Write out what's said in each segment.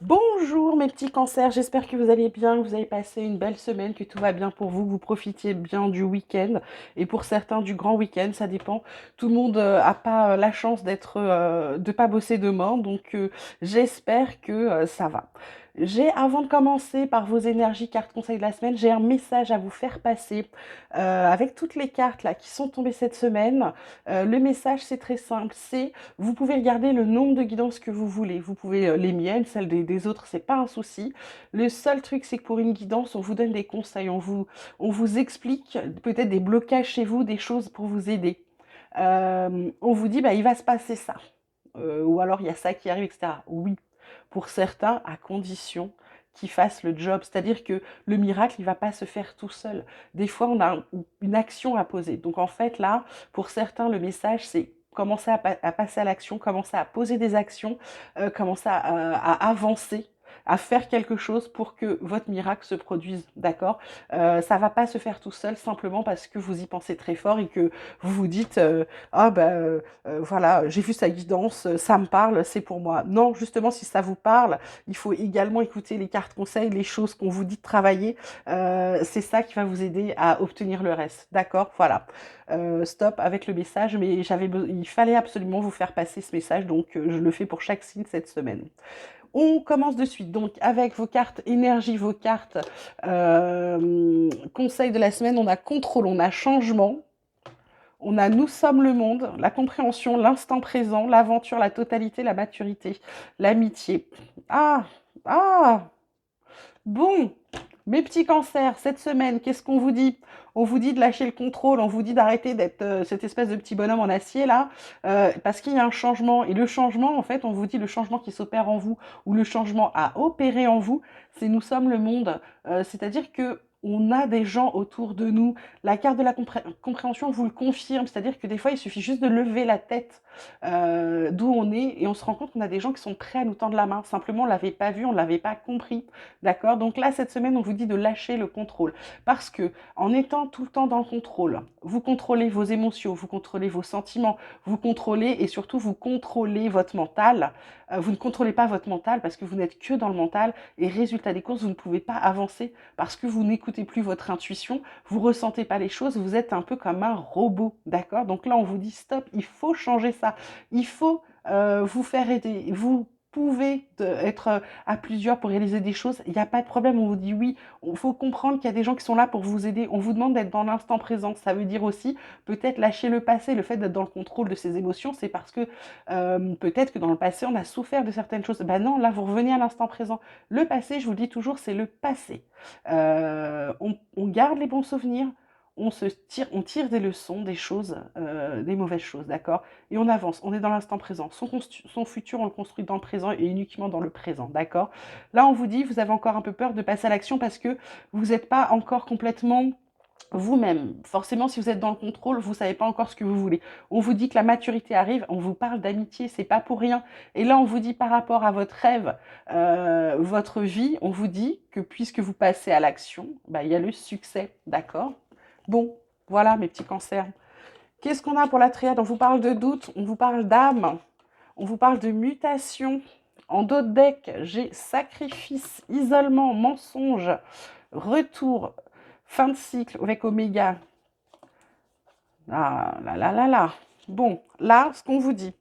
Bonjour mes petits cancers, j'espère que vous allez bien, que vous avez passé une belle semaine, que tout va bien pour vous, que vous profitiez bien du week-end et pour certains du grand week-end, ça dépend. Tout le monde a pas la chance de pas bosser demain, donc j'espère que ça va. Avant de commencer par vos énergies cartes conseil de la semaine, j'ai un message à vous faire passer avec toutes les cartes là qui sont tombées cette semaine. Le message c'est très simple, c'est vous pouvez regarder le nombre de guidances que vous voulez. Vous pouvez les miennes, celles des autres, c'est pas un souci. Le seul truc, c'est que pour une guidance, on vous donne des conseils, on vous explique peut-être des blocages chez vous, des choses pour vous aider. On vous dit, bah, il va se passer ça. Ou alors il y a ça qui arrive, etc. Oui, pour certains, à condition qu'ils fassent le job. C'est-à-dire que le miracle, il ne va pas se faire tout seul. Des fois, on a une action à poser. Donc en fait, là, pour certains, le message, c'est commencer à passer à l'action, commencer à poser des actions, commencer à avancer, à faire quelque chose pour que votre miracle se produise, d'accord. Ça va pas se faire tout seul simplement parce que vous y pensez très fort et que vous vous dites ah ben voilà, j'ai vu sa guidance, ça me parle, c'est pour moi. Non, justement, si ça vous parle, il faut également écouter les cartes conseils, les choses qu'on vous dit de travailler. C'est ça qui va vous aider à obtenir le reste. D'accord. Voilà. Stop avec le message, mais il fallait absolument vous faire passer ce message, donc je le fais pour chaque signe cette semaine. On commence de suite, donc avec vos cartes énergie, vos cartes conseils de la semaine, on a contrôle, on a changement, on a nous sommes le monde, la compréhension, l'instant présent, l'aventure, la totalité, la maturité, l'amitié. Ah, ah, bon, mes petits cancers, cette semaine, qu'est-ce qu'on vous dit? On vous dit de lâcher le contrôle, on vous dit d'arrêter d'être cette espèce de petit bonhomme en acier là, parce qu'il y a un changement. Et le changement, en fait, on vous dit le changement qui s'opère en vous ou le changement à opérer en vous, c'est nous sommes le monde. C'est-à-dire que on a des gens autour de nous. La carte de la compréhension vous le confirme, c'est-à-dire que des fois, il suffit juste de lever la tête d'où on est et on se rend compte qu'on a des gens qui sont prêts à nous tendre la main. Simplement, on l'avait pas vu, on l'avait pas compris. D'accord. Donc là, cette semaine, on vous dit de lâcher le contrôle. Parce que en étant tout le temps dans le contrôle, vous contrôlez vos émotions, vous contrôlez vos sentiments, vous contrôlez et surtout vous contrôlez votre mental. Vous ne contrôlez pas votre mental parce que vous n'êtes que dans le mental et résultat des courses, vous ne pouvez pas avancer parce que vous n'écoutez plus votre intuition, vous ressentez pas les choses, vous êtes un peu comme un robot. D'accord. Donc là, on vous dit stop, il faut changer ça. Il faut vous faire aider. Vous pouvez être à plusieurs pour réaliser des choses, il n'y a pas de problème, on vous dit oui, il faut comprendre qu'il y a des gens qui sont là pour vous aider, on vous demande d'être dans l'instant présent, ça veut dire aussi peut-être lâcher le passé, le fait d'être dans le contrôle de ses émotions, c'est parce que peut-être que dans le passé on a souffert de certaines choses, ben non, là vous revenez à l'instant présent, le passé, je vous le dis toujours, c'est le passé, on garde les bons souvenirs, on tire des leçons, des choses, des mauvaises choses, d'accord. Et on avance, on est dans l'instant présent. Son futur, on le construit dans le présent et uniquement dans le présent, d'accord. Là, on vous dit, vous avez encore un peu peur de passer à l'action parce que vous n'êtes pas encore complètement vous-même. Forcément, si vous êtes dans le contrôle, vous ne savez pas encore ce que vous voulez. On vous dit que la maturité arrive, on vous parle d'amitié, c'est pas pour rien. Et là, on vous dit par rapport à votre rêve, votre vie, on vous dit que puisque vous passez à l'action, bah, il y a le succès, d'accord. Bon, voilà mes petits cancers. Qu'est-ce qu'on a pour la triade? On vous parle de doute, on vous parle d'âme, on vous parle de mutation. En d'autres decks, j'ai sacrifice, isolement, mensonge, retour, fin de cycle avec Oméga. Ah là là là là. Bon, là, ce qu'on vous dit.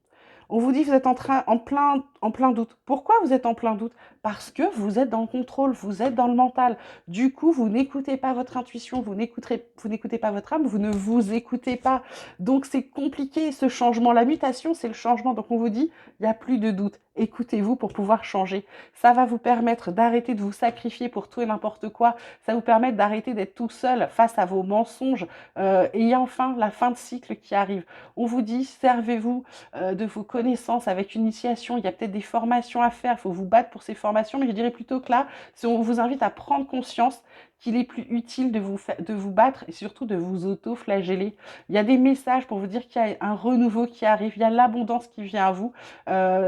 On vous dit que vous êtes en plein doute. Pourquoi vous êtes en plein doute? Parce que vous êtes dans le contrôle, vous êtes dans le mental. Du coup, vous n'écoutez pas votre intuition, vous n'écoutez pas votre âme, vous ne vous écoutez pas. Donc, c'est compliqué ce changement. La mutation, c'est le changement. Donc, on vous dit, il n'y a plus de doute. Écoutez-vous pour pouvoir changer. Ça va vous permettre d'arrêter de vous sacrifier pour tout et n'importe quoi. Ça va vous permettre d'arrêter d'être tout seul face à vos mensonges. Et enfin, la fin de cycle qui arrive. On vous dit, servez-vous de vos connaissances avec une initiation. Il y a peut-être des formations à faire, il faut vous battre pour ces formations, mais je dirais plutôt que là, on vous invite à prendre conscience qu'il est plus utile de vous battre et surtout de vous auto-flageller. Il y a des messages pour vous dire qu'il y a un renouveau qui arrive, il y a l'abondance qui vient à vous.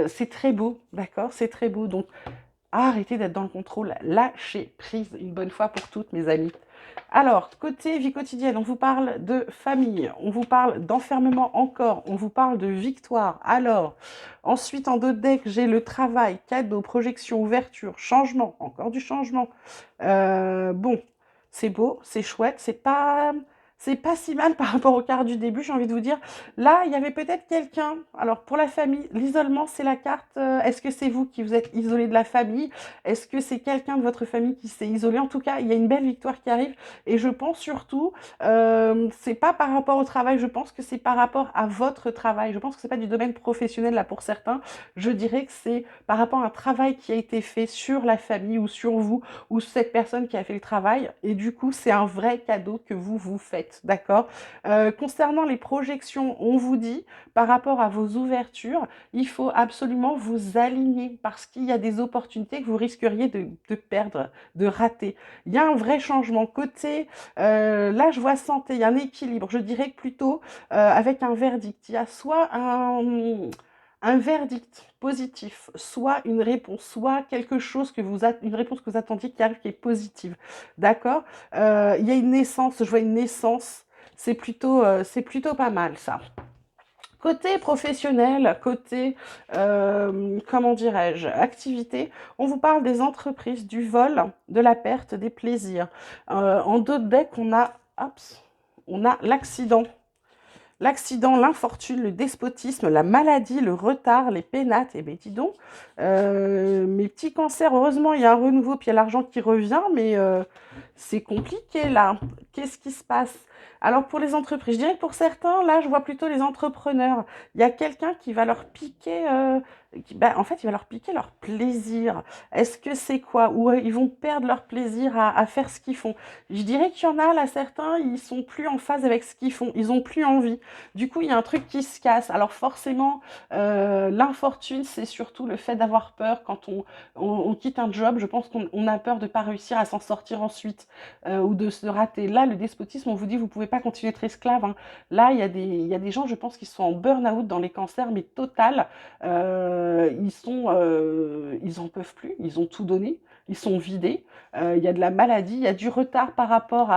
C'est très beau, d'accord. C'est très beau. Donc, arrêtez d'être dans le contrôle, lâchez prise une bonne fois pour toutes, mes amis. Alors, côté vie quotidienne, on vous parle de famille, on vous parle d'enfermement encore, on vous parle de victoire. Alors, ensuite, en deux decks, j'ai le travail, cadeau, projection, ouverture, changement, encore du changement. Bon, c'est beau, c'est chouette, c'est pas si mal par rapport au quart du début, j'ai envie de vous dire. Là, il y avait peut-être quelqu'un. Alors, pour la famille, l'isolement, c'est la carte. Est-ce que c'est vous qui vous êtes isolé de la famille? Est-ce que c'est quelqu'un de votre famille qui s'est isolé? En tout cas, il y a une belle victoire qui arrive. Et je pense surtout, c'est pas par rapport au travail, je pense que c'est par rapport à votre travail. Je pense que c'est pas du domaine professionnel là pour certains. Je dirais que c'est par rapport à un travail qui a été fait sur la famille ou sur vous ou cette personne qui a fait le travail. Et du coup, c'est un vrai cadeau que vous vous faites, d'accord? Concernant les projections, on vous dit, par rapport à vos ouvertures, il faut absolument vous aligner parce qu'il y a des opportunités que vous risqueriez de perdre, de rater. Il y a un vrai changement. Côté, là, je vois santé, il y a un équilibre. Je dirais que plutôt avec un verdict. Il y a soit un verdict positif, soit une réponse, soit quelque chose que une réponse que vous attendiez qui arrive qui est positive. D'accord? Il y a une naissance, je vois une naissance. C'est plutôt pas mal ça. Côté professionnel, côté, comment dirais-je, activité, on vous parle des entreprises, du vol, de la perte, des plaisirs. En d'autres decks, on a l'accident. L'accident, l'infortune, le despotisme, la maladie, le retard, les pénates. Eh bien, dis donc, mes petits cancers, heureusement, il y a un renouveau, puis il y a l'argent qui revient, mais c'est compliqué là. Qu'est-ce qui se passe? Alors, pour les entreprises, je dirais que pour certains, là, je vois plutôt les entrepreneurs. Il y a quelqu'un qui va leur piquer, en fait, il va leur piquer leur plaisir. Est-ce que c'est quoi? Ou ils vont perdre leur plaisir à faire ce qu'ils font. Je dirais qu'il y en a, là, certains, ils sont plus en phase avec ce qu'ils font. Ils ont plus envie. Du coup, il y a un truc qui se casse. Alors forcément, l'infortune, c'est surtout le fait d'avoir peur quand on quitte un job. Je pense qu'on a peur de ne pas réussir à s'en sortir ensuite ou de se rater. Là, le despotisme, on vous dit, vous ne pouvez pas continuer d'être esclave, hein. Là, il y a des gens, je pense, qui sont en burn-out dans les cancers, mais total. Ils en peuvent plus, ils ont tout donné. Ils sont vidés, il y a de la maladie, il y a du retard par rapport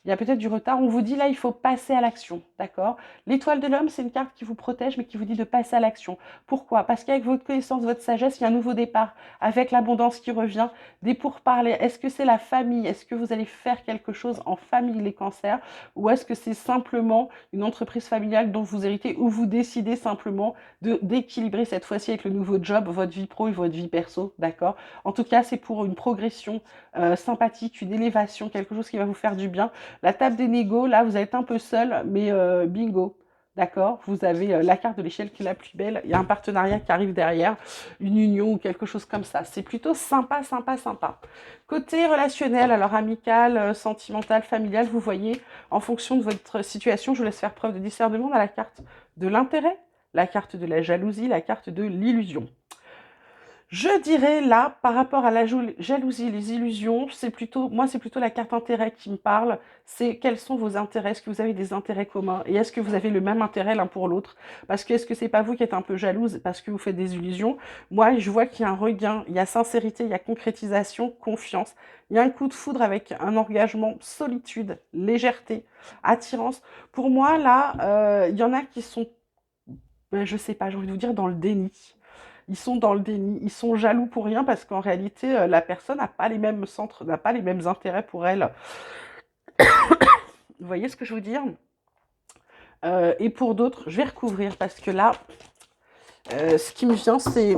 il y a peut-être du retard. On vous dit là, il faut passer à l'action, d'accord? L'étoile de l'homme, c'est une carte qui vous protège, mais qui vous dit de passer à l'action. Pourquoi? Parce qu'avec votre connaissance, votre sagesse, il y a un nouveau départ, avec l'abondance qui revient, des pourparlers. Est-ce que c'est la famille? Est-ce que vous allez faire quelque chose en famille, les cancers? Ou est-ce que c'est simplement une entreprise familiale dont vous héritez, ou vous décidez simplement d'équilibrer cette fois-ci avec le nouveau job, votre vie pro et votre vie perso, d'accord? En tout cas, c'est pour une progression sympathique, une élévation, quelque chose qui va vous faire du bien. La table des négos, là, vous êtes un peu seul, mais bingo. D'accord? Vous avez la carte de l'échelle qui est la plus belle. Il y a un partenariat qui arrive derrière, une union ou quelque chose comme ça. C'est plutôt sympa, sympa, sympa. Côté relationnel, alors amical, sentimental, familial, vous voyez, en fonction de votre situation, je vous laisse faire preuve de discernement. On a la carte de l'intérêt, la carte de la jalousie, la carte de l'illusion. Je dirais là, par rapport à la jalousie, les illusions, c'est plutôt la carte intérêt qui me parle. C'est quels sont vos intérêts? Est-ce que vous avez des intérêts communs? Et est-ce que vous avez le même intérêt l'un pour l'autre? Parce que est-ce que c'est pas vous qui êtes un peu jalouse parce que vous faites des illusions? Moi, je vois qu'il y a un regain, il y a sincérité, il y a concrétisation, confiance. Il y a un coup de foudre avec un engagement, solitude, légèreté, attirance. Pour moi, là, il y en a qui sont, ben, je sais pas, j'ai envie de vous dire, dans le déni. Ils sont dans le déni, ils sont jaloux pour rien parce qu'en réalité, la personne n'a pas les mêmes centres, n'a pas les mêmes intérêts pour elle. Vous voyez ce que je veux dire? Et pour d'autres, je vais recouvrir parce que là, ce qui me vient, c'est...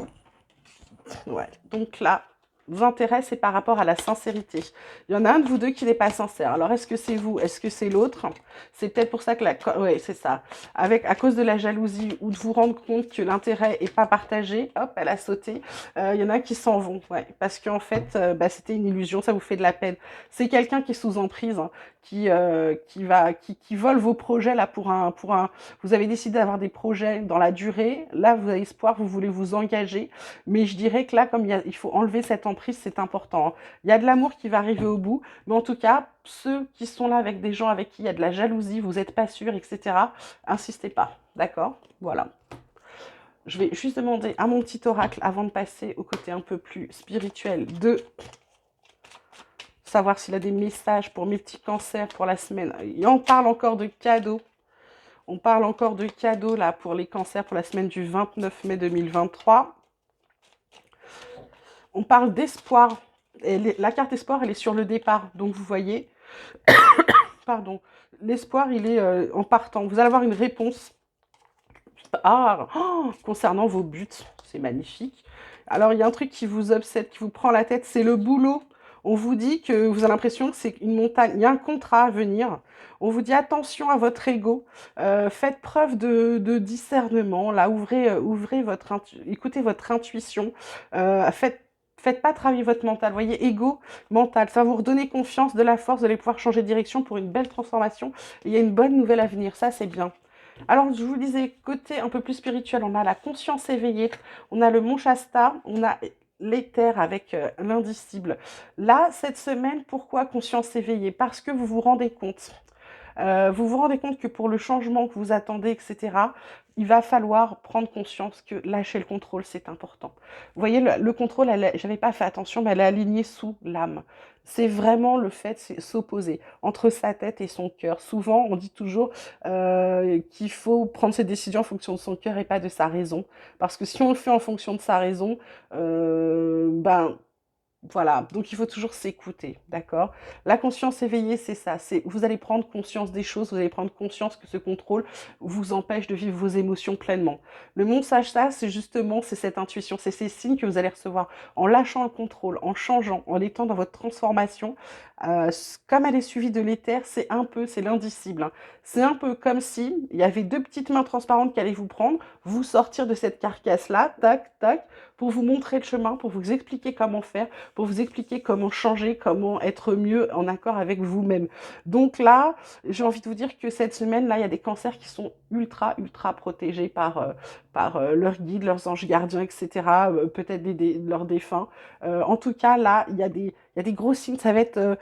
Ouais, donc là, vos intérêts, c'est par rapport à la sincérité. Il y en a un de vous deux qui n'est pas sincère. Alors, est-ce que c'est vous? Est-ce que c'est l'autre? C'est peut-être pour ça que ouais, c'est ça. À cause de la jalousie ou de vous rendre compte que l'intérêt est pas partagé, hop, elle a sauté. Il y en a qui s'en vont, ouais, parce qu'en fait, c'était une illusion, ça vous fait de la peine. C'est quelqu'un qui est sous emprise, hein, qui vole vos projets là pour un. Vous avez décidé d'avoir des projets dans la durée. Là, vous avez espoir, vous voulez vous engager. Mais je dirais que là, comme il faut enlever cette emprise, c'est important, hein. Il y a de l'amour qui va arriver au bout, mais en tout cas, ceux qui sont là avec des gens avec qui il y a de la jalousie, vous n'êtes pas sûr, etc., insistez pas, d'accord? Voilà. Je vais juste demander à mon petit oracle, avant de passer au côté un peu plus spirituel, de savoir s'il a des messages pour mes petits cancers pour la semaine. Et on parle encore de cadeaux. On parle encore de cadeaux là pour les cancers pour la semaine du 29 mai 2023. On parle d'espoir. La carte espoir, elle est sur le départ. Donc vous voyez, pardon, l'espoir, il est en partant. Vous allez avoir une réponse concernant vos buts. C'est magnifique. Alors, il y a un truc qui vous obsède, qui vous prend la tête, c'est le boulot. On vous dit que vous avez l'impression que c'est une montagne, il y a un contrat à venir. On vous dit attention à votre ego, faites preuve de discernement, là, ouvrez écoutez votre intuition, faites pas travailler votre mental. Vous voyez, ego, mental, ça va vous redonner confiance, de la force, vous allez pouvoir changer de direction pour une belle transformation. Et il y a une bonne nouvelle à venir, ça c'est bien. Alors, je vous disais, côté un peu plus spirituel, on a la conscience éveillée, on a le mont Shasta, on a l'éther avec l'indicible. Là, cette semaine, pourquoi conscience éveillée? Parce que vous vous rendez compte. Vous vous rendez compte que pour le changement que vous attendez, etc., il va falloir prendre conscience que lâcher le contrôle, c'est important. Vous voyez, le contrôle, j'avais pas fait attention, mais elle est alignée sous l'âme. C'est vraiment le fait, c'est s'opposer entre sa tête et son cœur. Souvent, on dit toujours qu'il faut prendre ses décisions en fonction de son cœur et pas de sa raison. Parce que si on le fait en fonction de sa raison, ben voilà, donc il faut toujours s'écouter, d'accord? La conscience éveillée, c'est ça, c'est vous allez prendre conscience des choses, vous allez prendre conscience que ce contrôle vous empêche de vivre vos émotions pleinement. Le mont Sacha, c'est justement, c'est cette intuition, c'est ces signes que vous allez recevoir en lâchant le contrôle, en changeant, en étant dans votre transformation. Comme elle est suivie de l'éther, c'est l'indicible, hein. C'est un peu comme si il y avait deux petites mains transparentes qui allaient vous prendre, vous sortir de cette carcasse-là, tac, tac, pour vous montrer le chemin, pour vous expliquer comment faire, pour vous expliquer comment changer, comment être mieux en accord avec vous-même. Donc là, j'ai envie de vous dire que cette semaine, là, il y a des cancers qui sont ultra, ultra protégés par leurs guides, leurs anges gardiens, etc., peut-être leurs défunts. En tout cas, là, il y a des gros signes, ça va être...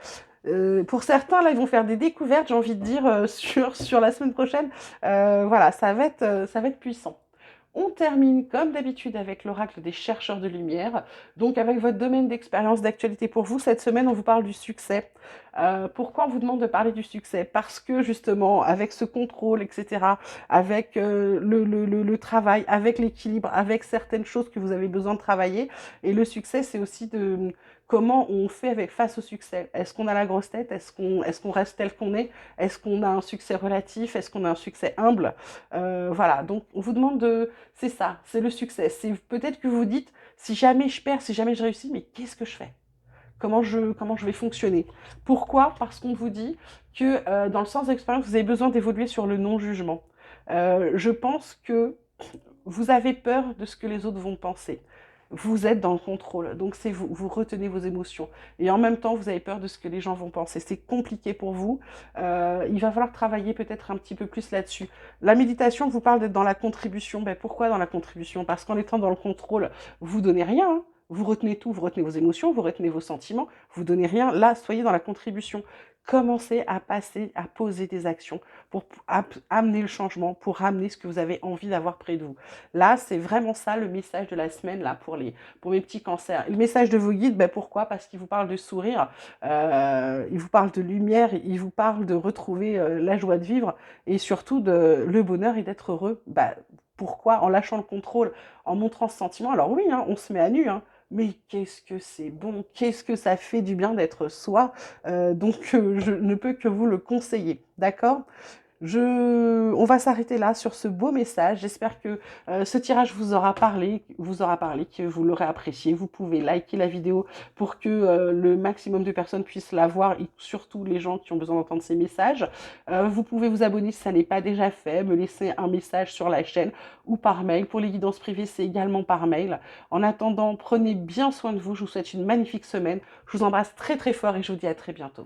pour certains, là, ils vont faire des découvertes, j'ai envie de dire, sur la semaine prochaine. Voilà, ça va être puissant. On termine comme d'habitude avec l'oracle des chercheurs de lumière. Donc avec votre domaine d'expérience, d'actualité pour vous, cette semaine on vous parle du succès. Pourquoi on vous demande de parler du succès? Parce que justement avec ce contrôle, etc., avec le travail, avec l'équilibre, avec certaines choses que vous avez besoin de travailler, et le succès c'est aussi de comment on fait face au succès. Est-ce qu'on a la grosse tête? Est-ce qu'on reste tel qu'on est? Est-ce qu'on a un succès relatif? Est-ce qu'on a un succès humble? Voilà, donc on vous demande de... C'est ça, c'est le succès. C'est peut-être que vous dites, si jamais je perds, si jamais je réussis, mais qu'est-ce que je fais? Comment je vais fonctionner? Pourquoi? Parce qu'on vous dit que dans le sens d'expérience, vous avez besoin d'évoluer sur le non-jugement. Je pense que vous avez peur de ce que les autres vont penser. Vous êtes dans le contrôle, donc c'est vous retenez vos émotions. Et en même temps, vous avez peur de ce que les gens vont penser. C'est compliqué pour vous. Il va falloir travailler peut-être un petit peu plus là-dessus. La méditation vous parle d'être dans la contribution. Ben, pourquoi dans la contribution? Parce qu'en étant dans le contrôle, vous donnez rien, hein. Vous retenez tout, vous retenez vos émotions, vous retenez vos sentiments, vous donnez rien. Là, soyez dans la contribution. Commencez à passer, à poser des actions pour amener le changement, pour amener ce que vous avez envie d'avoir près de vous. Là, c'est vraiment ça le message de la semaine là pour mes petits cancers. Et le message de vos guides, ben pourquoi? Parce qu'ils vous parlent de sourire, ils vous parlent de lumière, ils vous parlent de retrouver la joie de vivre et surtout de le bonheur et d'être heureux. Ben, pourquoi? En lâchant le contrôle, en montrant ce sentiment. Alors oui, hein, on se met à nu, hein, mais qu'est-ce que c'est bon, qu'est-ce que ça fait du bien d'être soi. Je ne peux que vous le conseiller, d'accord? On va s'arrêter là sur ce beau message. J'espère que ce tirage vous aura parlé, que vous l'aurez apprécié. Vous pouvez liker la vidéo pour que le maximum de personnes puissent la voir et surtout les gens qui ont besoin d'entendre ces messages. Vous pouvez vous abonner si ça n'est pas déjà fait, me laisser un message sur la chaîne ou par mail. Pour les guidances privées, c'est également par mail. En attendant, prenez bien soin de vous. Je vous souhaite une magnifique semaine. Je vous embrasse très très fort et je vous dis à très bientôt.